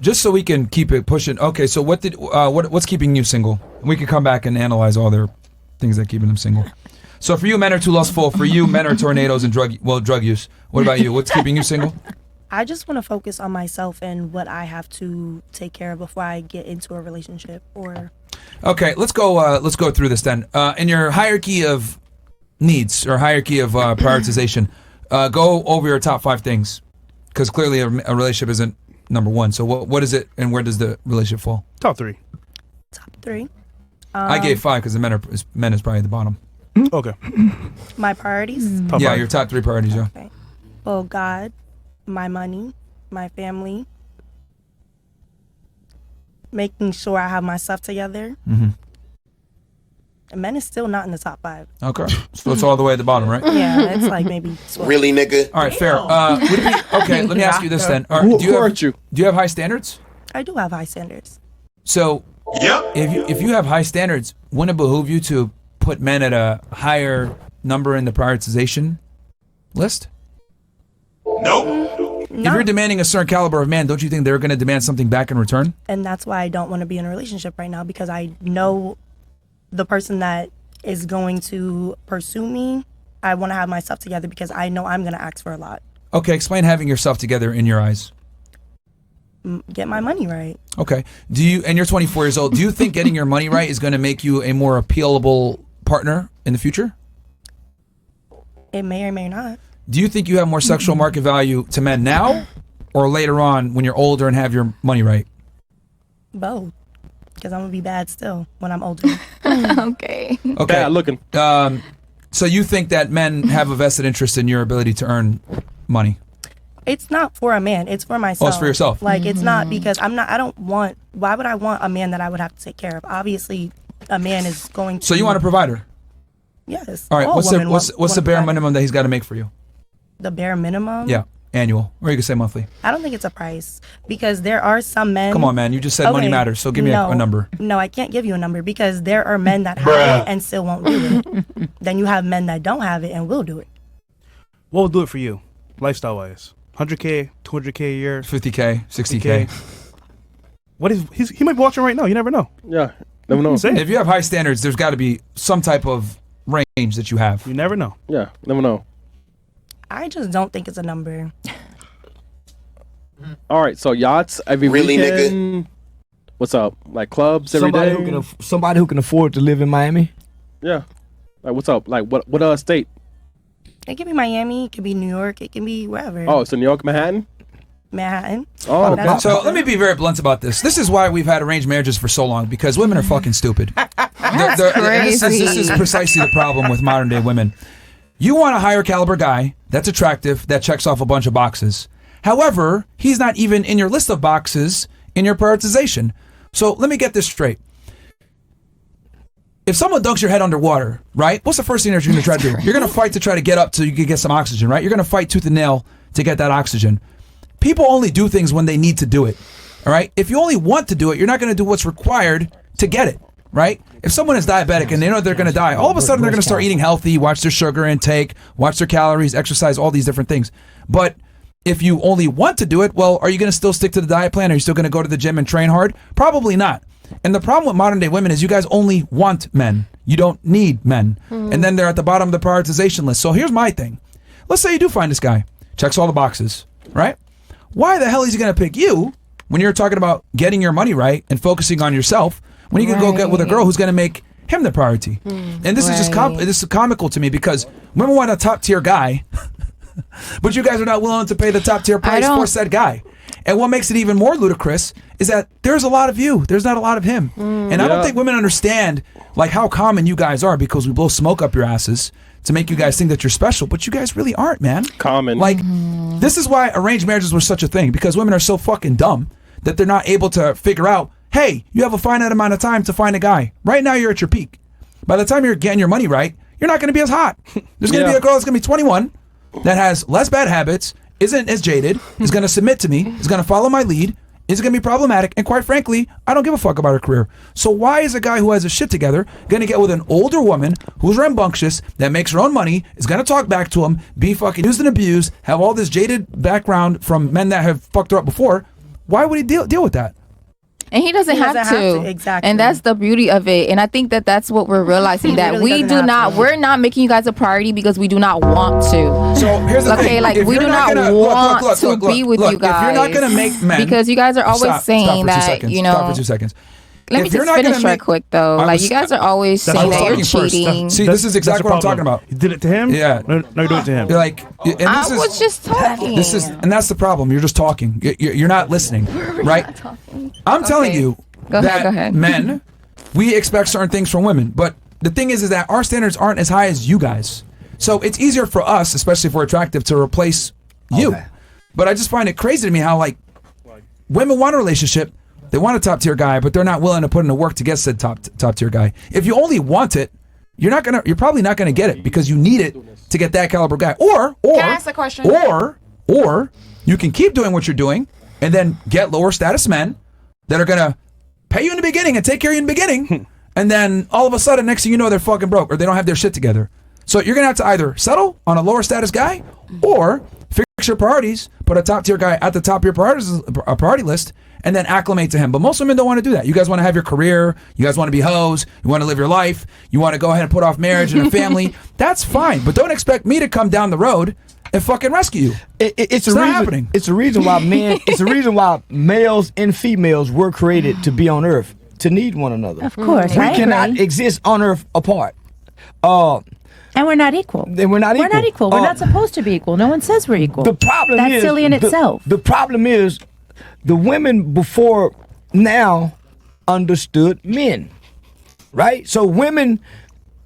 Just so we can keep it pushing. Okay, so what's keeping you single? We can come back and analyze all their things that keeping them single. So for you, men are too lustful. For you, men are tornadoes and drug use. What about you? What's keeping you single? I just want to focus on myself and what I have to take care of before I get into a relationship. Okay, let's go through this then. In your hierarchy of needs or hierarchy of prioritization, go over your top 5 things, because clearly a relationship isn't number 1. So what is it, and where does the relationship fall? Top 3. Top 3. I gave 5 because the men is probably at the bottom. Okay. My priorities? Your top 3 priorities, yeah. Okay. Well, God, my money, my family, making sure I have my stuff together. Mm-hmm. And men is still not in the top 5. Okay. So it's all the way at the bottom, right? Yeah, it's like maybe 12. Really, nigga? All right, fair. Okay, let me ask you this then. Do you have high standards? I do have high standards. So if you have high standards, wouldn't it behoove you to put men at a higher number in the prioritization list? Nope. If you're demanding a certain caliber of man, don't you think they're going to demand something back in return? And that's why I don't want to be in a relationship right now, because I know the person that is going to pursue me. I want to have my stuff together because I know I'm going to ask for a lot. Okay, explain having yourself together in your eyes. Get my money right. Okay. And you're 24 years old. Do you think getting your money right is going to make you a more appealable partner in the future? It may or may not. Do you think you have more sexual market value to men now or later on when you're older and have your money right? Both. Because I'm going to be bad still when I'm older. Okay. Bad looking. So you think that men have a vested interest in your ability to earn money? It's not for a man. It's for myself. Oh, it's for yourself. Like, it's not because why would I want a man that I would have to take care of? Obviously, a man is going to. So you want a provider? Yes. All right. What's the bare minimum that he's got to make for you? The bare minimum? Yeah. Annual. Or you can say monthly. I don't think it's a price because there are some men. Come on, man. You just said money matters. So give me a number. No, I can't give you a number because there are men that have it and still won't do it. Then you have men that don't have it and will do it. What will do it for you, lifestyle-wise? 100K, 200K a year, 50K, 60K. What is he might be watching right now. You never know. Yeah, never know. If you have high standards, there's got to be some type of range that you have. You never know. Yeah, never know. I just don't think it's a number. All right, so yachts every really, weekend. Nigga? What's up? Like clubs every day. Somebody who can afford to live in Miami. Yeah. Like what's up? Like what state? It could be Miami. It could be New York. It can be wherever. Oh, so New York, Manhattan. Manhattan. Oh, okay. So let me be very blunt about this. This is why we've had arranged marriages for so long, because women are fucking stupid. This is precisely the problem with modern day women. You want a higher caliber guy that's attractive, that checks off a bunch of boxes. However, he's not even in your list of boxes in your prioritization. So let me get this straight. If someone dunks your head underwater, right, what's the first thing that you're going to try to do? You're going to fight to try to get up so you can get some oxygen, right? You're going to fight tooth and nail to get that oxygen. People only do things when they need to do it, all right? If you only want to do it, you're not going to do what's required to get it, right? If someone is diabetic and they know they're going to die, all of a sudden they're going to start eating healthy, watch their sugar intake, watch their calories, exercise, all these different things. But if you only want to do it, well, are you going to still stick to the diet plan? Are you still going to go to the gym and train hard? Probably not. And the problem with modern day women is you guys only want men. You don't need men. And then they're at the bottom of the prioritization list. So here's my thing. Let's say you do find this guy, checks all the boxes, right? Why the hell is he going to pick you when you're talking about getting your money right and focusing on yourself when you can go get with a girl who's going to make him the priority? And this is just this is comical to me because women want a top tier guy, but you guys are not willing to pay the top tier price for said guy. And what makes it even more ludicrous is that there's a lot of you. There's not a lot of him. And I don't think women understand like how common you guys are because we blow smoke up your asses to make you guys think that you're special, but you guys really aren't, man. Common. Like, this is why arranged marriages were such a thing, because women are so fucking dumb that they're not able to figure out, hey, you have a finite amount of time to find a guy. Right now, you're at your peak. By the time you're getting your money right, you're not going to be as hot. There's going to be a girl that's going to be 21 that has less bad habits, isn't as jaded, is going to submit to me, is going to follow my lead, is going to be problematic, and quite frankly, I don't give a fuck about her career. So why is a guy who has his shit together going to get with an older woman who's rambunctious, that makes her own money, is going to talk back to him, be fucking used and abused, have all this jaded background from men that have fucked her up before? why would he deal with that? And he doesn't have to. Exactly. And that's the beauty of it. And I think that that's what we're realizing, that really we're not making you guys a priority because we do not want to. So here's the thing. Okay, like If we you're do not not gonna- want to be with you guys. If you're not going to make men. because you guys are always Stop saying for 2 that, seconds. you know. Stop for 2 seconds. Let me If you're just not finish gonna right make- quick though. I Like was- you guys are always That's saying what that I'm you're talking first. cheating. See, this is exactly what I'm talking about. You did it to him? Yeah. No, you're doing it to him. You're like, and this I is, was just talking. and that's the problem. You're just talking. You're not listening, right? I'm telling you Go that ahead. men, we expect certain things from women, but the thing is that our standards aren't as high as you guys. So it's easier for us, especially if we're attractive, to replace you. Okay. But I just find it crazy to me how like women want a relationship. They want a top tier guy, but they're not willing to put in the work to get said top tier guy. If you only want it, you're probably not gonna get it because you need it to get that caliber guy. Or Can I ask a question? Or you can keep doing what you're doing and then get lower status men that are gonna pay you in the beginning and take care of you in the beginning, and then all of a sudden, next thing you know, they're fucking broke or they don't have their shit together. So you're gonna have to either settle on a lower status guy or fix your priorities, put a top tier guy at the top of your priority list, and then acclimate to him. But most women don't want to do that. You guys want to have your career. You guys want to be hoes. You want to live your life. You want to go ahead and put off marriage and a family. That's fine. But don't expect me to come down the road and fucking rescue you. It's not a reason. happening. It's a reason why men. It's a reason why males and females were created to be on Earth, to need one another. Of course, We I cannot agree. exist on Earth apart. And we're not equal. Then we're not We're equal. not equal. We're not supposed to be equal. No one says we're equal. The problem That's is silly in itself. The problem is the women before now understood men, right? So women.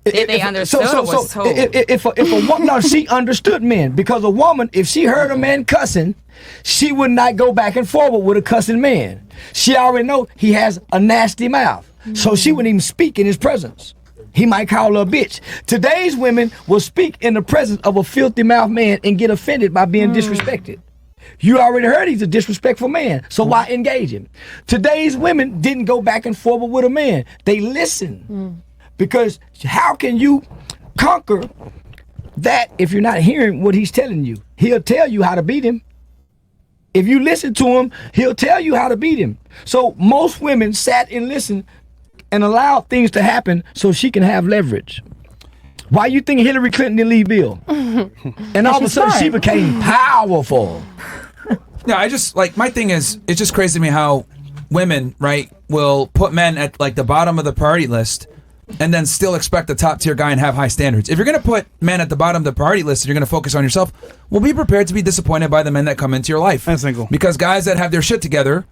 If they understood or was told? If a woman, no, she understood men, because a woman, if she heard a man cussing, she would not go back and forward with a cussing man. She already know he has a nasty mouth, so she wouldn't even speak in his presence. He might call her a bitch. Today's women will speak in the presence of a filthy mouth man and get offended by being disrespected. You already heard he's a disrespectful man, so why engage him? Today's women didn't go back and forward with a man. They listen. Because how can you conquer that if you're not hearing what he's telling you? He'll tell you how to beat him. If you listen to him, he'll tell you how to beat him. So most women sat and listened and allowed things to happen so she can have leverage. Why you think Hillary Clinton didn't leave Bill? And all of a sudden she became powerful. Yeah, I just like, my thing is, it's just crazy to me how women, right, will put men at like the bottom of the priority list and then still expect a top tier guy and have high standards. If you're going to put men at the bottom of the priority list and you're going to focus on yourself, well, be prepared to be disappointed by the men that come into your life. And single. Because guys that have their shit together,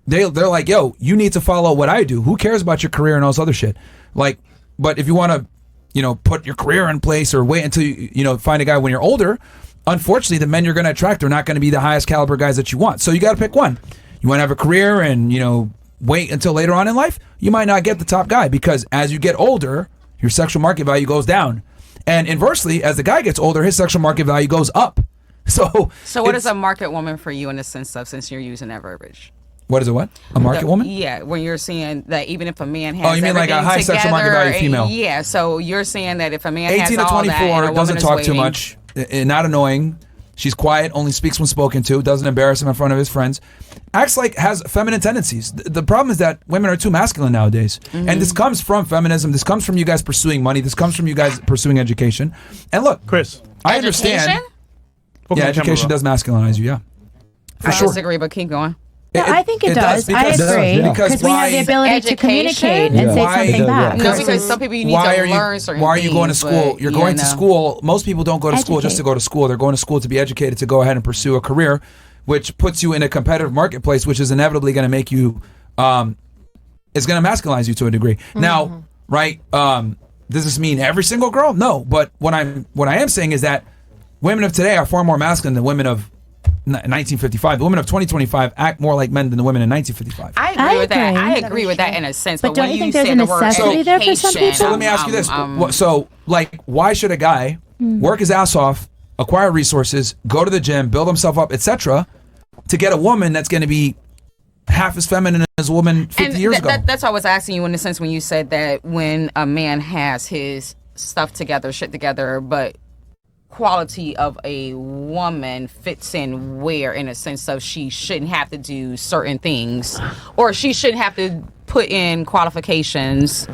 they're like, yo, you need to follow what I do. Who cares about your career and all this other shit? Like, but if you want to, you know, put your career in place or wait until you know, find a guy when you're older, unfortunately, the men you're going to attract are not going to be the highest caliber guys that you want. So you got to pick one. You want to have a career and, you know, wait until later on in life, you might not get the top guy, because as you get older, your sexual market value goes down. And inversely, as the guy gets older, his sexual market value goes up. So what is a market woman for you in the sense of, since you're using that verbiage? What is it? What? A market woman? Yeah, when you're saying that even if a man has, Oh, you mean like a everything high sexual market together, value female? Yeah, so you're saying that if a man 18 has to all that 24, and a doesn't woman talk is too waiting, much, not annoying. She's quiet, only speaks when spoken to, doesn't embarrass him in front of his friends, acts like has feminine tendencies. The problem is that women are too masculine nowadays. And this comes from feminism. This comes from you guys pursuing money. This comes from you guys pursuing education. And look, Chris. I understand. Education? Focus Yeah, on the camera, education bro. does masculinize you, yeah. For I sure. disagree, but keep going. No, I think it does. I because- agree. yeah. Because we have the why- ability to communicate and say Why- something back. No, because some people you need why to are you, learn certain why are you going to things, school? but, You're yeah, going to no. school. Most people don't go to school just to Educate. go to school. They're going to school to be educated, to go ahead and pursue a career, which puts you in a competitive marketplace, which is inevitably going to make you, is going to masculinize you to a degree. Now, right? Does this mean every single girl? No, but what I am saying is that women of today are far more masculine than women of 1955. The women of 2025 act more like men than the women in 1955. I agree I with that. agree. I agree with that in a sense. But But, don't when you think you there's said a the word necessity there for some education, people? So let me ask you this. So, like, why should a guy work his ass off, acquire resources, go to the gym, build himself up, etc., to get a woman that's going to be half as feminine as a woman 50 years ago? That's why I was asking you in the sense when you said that when a man has his stuff together, shit together, but quality of a woman fits in where, in a sense of she shouldn't have to do certain things, or she shouldn't have to put in qualifications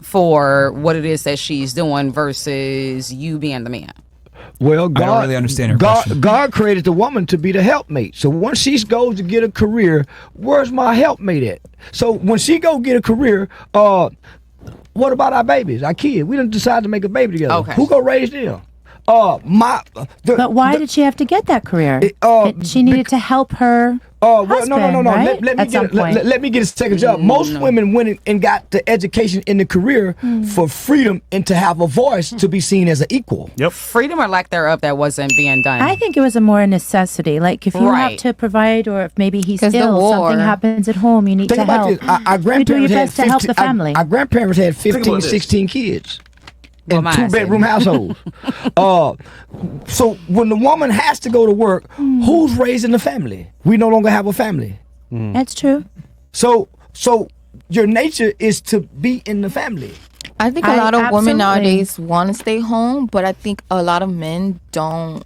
for what it is that she's doing versus you being the man? Well, God, I don't really understand her question. God created the woman to be the helpmate. So once she goes to get a career, where's my helpmate at? So when she go get a career, what about our babies, our kids? We done decide to make a baby together. Okay. Who gonna raise them? But why did she have to get that career? She needed to help her well, husband, no. right? Let me get a second job. Most women went and got the education in the career for freedom and to have a voice to be seen as an equal. Yep. Freedom or lack thereof that wasn't being done. I think it was a more necessity. Like if you have to provide, or if maybe he's 'Cause the ill, war. something happens at home, you need Think to about help. this. Our You do your grandparents had best to help the family. Our grandparents had 15, this. 16 kids. Well, In mine 2-bedroom households. So when the woman has to go to work, who's raising the family? We no longer have a family. That's true. So your nature is to be in the family. I think a I lot of women absolutely- nowadays want to stay home, but I think a lot of men don't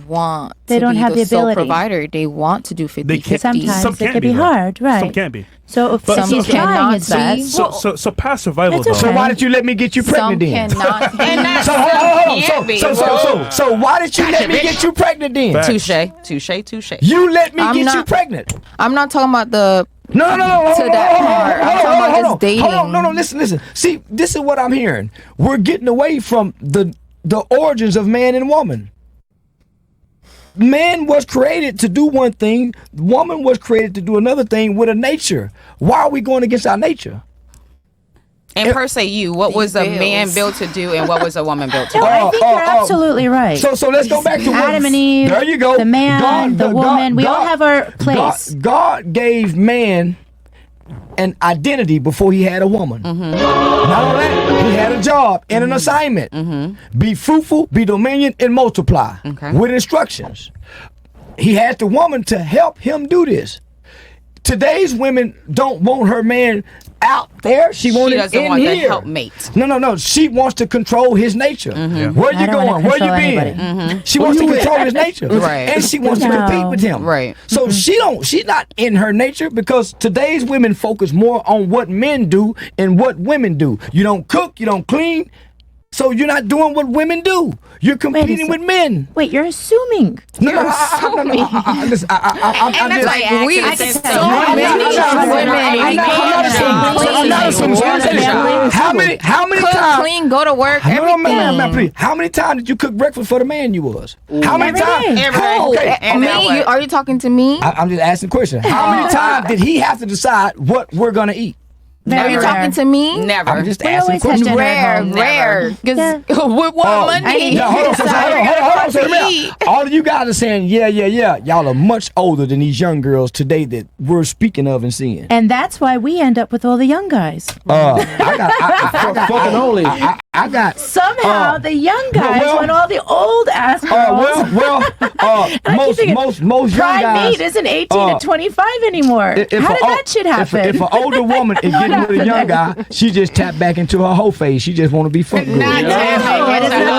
want They to don't be have the sole ability. provider. They want to do 50-50. Sometimes Some it can't can be be, though. hard, right? Some can't be. So if But he's some trying cannot his best, be. So past survival That's though. okay. So why did you let me get you Some pregnant then? cannot be. And that's So can't be. so why did you let me get you pregnant then? Facts. Touche. You let me I'm get you not- pregnant. I'm not talking about the No. To that part. I'm talking about just dating. Hold on. No, listen. See, this is what I'm hearing. We're getting away from the origins of man and woman. Man was created to do one thing. Woman was created to do another thing with a nature. Why are we going against our nature? And per se, what was a man built to do, and what was a woman built to no, do? I think you're absolutely right. So let's go back to Adam and Eve. There you go. The man, the woman. We all have our place. God gave man an identity before he had a woman. Not only that, he had a job and an assignment. Be fruitful, be dominion, and multiply with instructions. He had the woman to help him do this. Today's women don't want her man out there. She wants it doesn't in want the here. helpmate. No. She wants to control his nature. Where I you don't wanna going? Where you control been? anybody. She wants to control his nature, Right. and she wants to No. compete with him. Right. So she's not in her nature, because today's women focus more on what men do and what women do. You don't cook, you don't clean, so you're not doing what women do. You're competing with men. Wait, you're assuming. No, listen, I'm And that's just. like we- I so can How many cook, times? clean, go to work, No, everything. man, please. How many times did you cook breakfast for the man you was? How many Every times? day. Every day. Okay. And now Me? what? Are you talking to me? I'm just asking a question. How many times did he have to decide what we're gonna eat? Are you Very talking rare. to me? Never. I'm just We asking a always have question. dinner at home. Rare. Because Yeah. with one money. Yeah, hold on. So let me out. All of you guys are saying, yeah. Y'all are much older than these young girls today that we're speaking of and seeing. And that's why we end up with all the young guys. I got. Somehow the young guys well- want all the old ass girls. Most young Prime guys. meat isn't 18 to 25 anymore. How did that shit happen? If an older woman is getting with a young guy, she just tap back into her whole phase. She just want to be fucked good. Not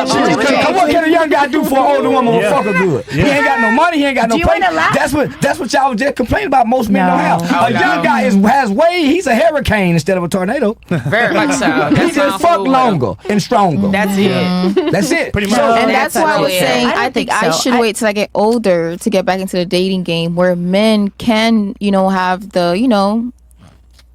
Come what can a young guy do for an older woman with fuck her good? He ain't got no money. He ain't got no Do you place. wanna laugh? That's what y'all was just complaining about. Most men don't have. No. A young guy has way. He's a hurricane instead of a tornado. Very much so. He That's just fuck longer and stronger. That's it. That's it. Pretty much. So- And that's why I was Yeah. saying I don't I think think I so. should wait till I get older to get back into the dating game, where men can, have the,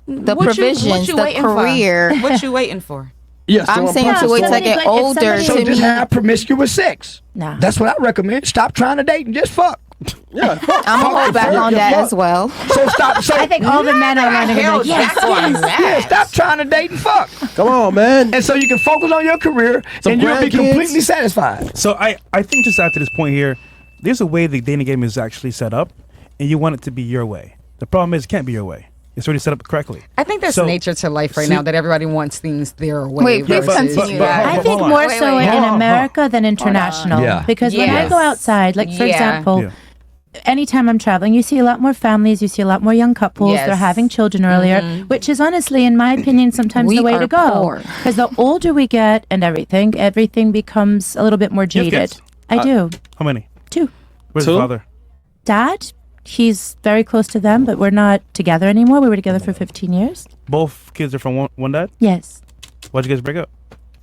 the provisions, the career. What you waiting for? Yes, I'm saying to wait till I get older So to just me. have promiscuous sex. Nah. That's what I recommend. Stop trying to date and just fuck. I'm gonna hold back on that as well. So stop. So I think all the men are running Hell, like, yes, that's on yes. that. yeah, stop trying to date and fuck. Come on, man. And so you can focus on your career Some and you'll be grandkids. completely satisfied. So I think just after this point here, there's a way the dating game is actually set up, and you want it to be your way. The problem is it can't be your way. It's already set up correctly. I think there's So- nature to life right see- now that everybody wants things their way. Wait, please versus continue but- that. but- I hold think on. more Wait, so wait, in hold on, America than international. Yeah. Because when I Yes. go outside, like for Yeah. example, Yeah. anytime I'm traveling, you see a lot more families, you see a lot more young couples. Yes. They're having children earlier, which is honestly, in my opinion, sometimes We the way are to go. poor. Because the older we get and everything becomes a little bit more You have jaded. kids? I do. How many? 2. Where's Two? the father? Dad, he's very close to them, but we're not together anymore. We were together for 15 years. Both kids are from one dad? Yes. Why'd you guys break up?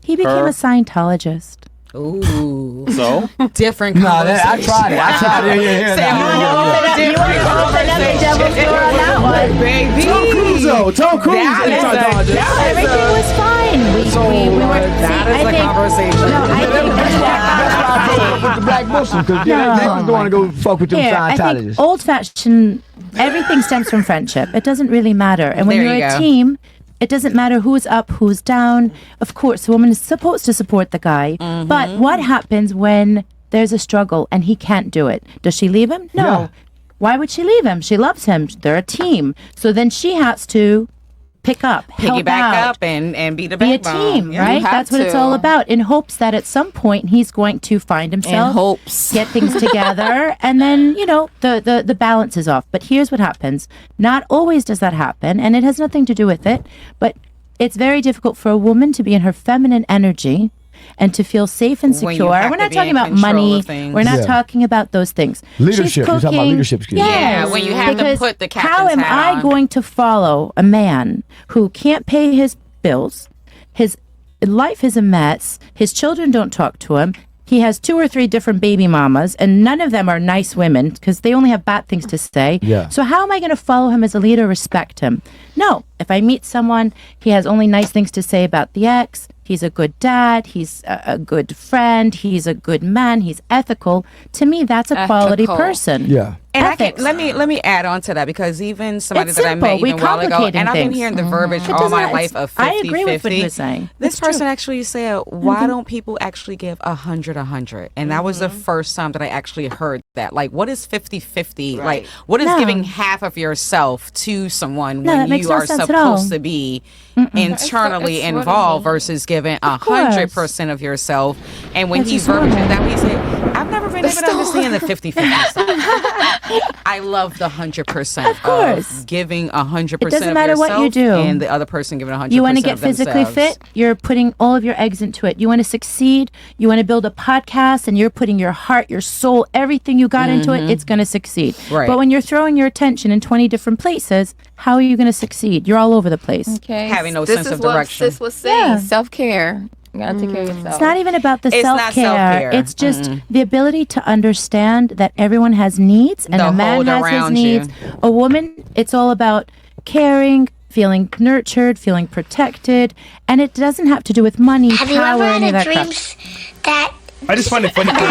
He became Her. a Scientologist. Ooh. So Different Nah, conversation. I tried it. Say, You want to open up the devil's door on that one? baby. Tom Cruise, though. Tom Cruise That is is a a- Scientologist. Everything was fine. We were. That see, is I a think, conversation. No, I think That's why I broke up with the black Muslims, because they was going to go fuck with them Here, I think Scientologists. old-fashioned. Everything stems from friendship. It doesn't really matter. And when There you're you a go. team, it doesn't matter who's up, who's down. Of course, the woman is supposed to support the guy. But what happens when there's a struggle and he can't do it? Does she leave him? No. Yeah. Why would she leave him? She loves him. They're a team. So then she has to pick up, help Piggyback out. up and be the Be a backbone. team, Yeah. right? have That's what it's to. all about. In hopes that at some point he's going to find himself, In hopes. get things together, and then the balance is off. But here's what happens: not always does that happen, and it has nothing to do with it. But it's very difficult for a woman to be in her feminine energy and to feel safe and When you secure. have We're to not be talking in about control money. of things. We're not Yeah. talking about those things. Leadership. She's You're talking about cooking. leadership skills. Yes. Yeah, when you have to Because put the how captain's am hat I on. going to follow a man who can't pay his bills? His life is a mess. His children don't talk to him. He has 2 or 3 different baby mamas, and none of them are nice women because they only have bad things to say. Yeah. So how am I going to follow him as a leader, respect him? No. If I meet someone, he has only nice things to say about the ex. He's a good dad. He's a good friend. He's a good man. He's ethical. To me, that's a quality Ethical. person. Yeah. And Ethics. let me add on to that, because even somebody It's that I met simple. We even a while ago, complicate and I've been things. hearing the verbiage It all my doesn't- life of 50-50. I agree with what you're saying. This It's person true. actually said, why don't people actually give 100? And that was the first time that I actually heard that. Like, what is 50-50? Like, what is No. giving half of yourself to someone No, when that makes you no are sense at all. supposed to be internally It's what it involved means. versus giving course. 100% of yourself? And when That's he just normal. verbed that, he said, I've never been able to understand the 50-50 stuff. I love the 100%. Of course. Giving 100% It doesn't of matter what you yourself do. and the other person giving 100% You want to get of physically themselves. fit, you're putting all of your eggs into it. You want to succeed, you want to build a podcast, and you're putting your heart, your soul, everything you got into it, it's going to succeed. Right. But when you're throwing your attention in 20 different places, how are you going to succeed? You're all over the place. Okay. Having no this sense is of what direction. Sis was saying. Yeah. Self-care. You gotta take care of yourself. It's not even about the It's not self-care. self-care. It's just the ability to understand that everyone has needs and The a man hold has his around you. needs. A woman, it's all about caring, feeling nurtured, feeling protected, and it doesn't have to do with money, Have you power, ever any of had that a crap. dreams that I just find it funny because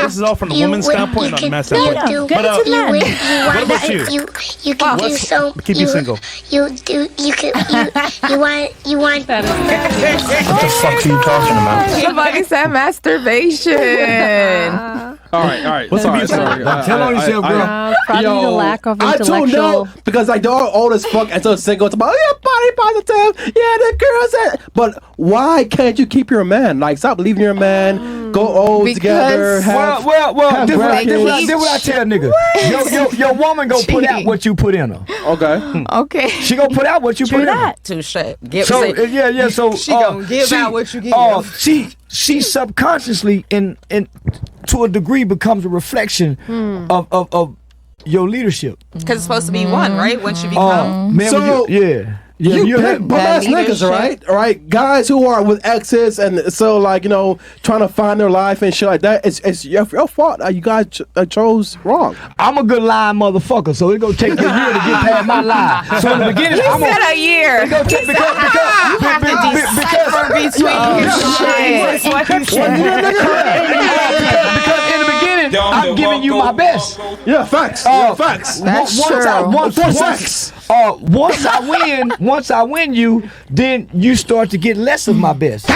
this is all from the you woman's would- standpoint, you not the could man's do- standpoint. No, do- get into you men. would- What about you? You can do What's- so. keep you single? You do. You can. You want. You want. What the fuck are you talking about? Somebody said masturbation. All right. What's the Sorry, music? sorry. Tell on yourself, girl. Probably the lack of I tuned intellectual. out because like they're all old as fuck and so single. It's about body positive. Yeah, the girls. But why can't you keep your man? Like, stop leaving your man. Go old Because- together. Have, Well, have this what grandkids. I tell niggas. Your woman go put out what you put in her. Okay. Okay. She go put out what you True put in her. that. Touche. Give So say- yeah. So She gonna give out what you give. She subconsciously in to a degree becomes a reflection of your leadership. Because it's supposed to be one, right? Once you become. Man, So- when you You have- pick bum-ass That niggas, leadership. right? All right, guys who are with exes and so like trying to find their life and shit like that. It's your fault. You guys chose wrong. I'm a good lying motherfucker, so it's gonna take me a year to get past my lie. So in the beginning, I'm Said a year. It's gonna take because because in the beginning, I'm giving you my best. Yeah, facts. Facts. That's Once true. I win you, then you start to get less of my best.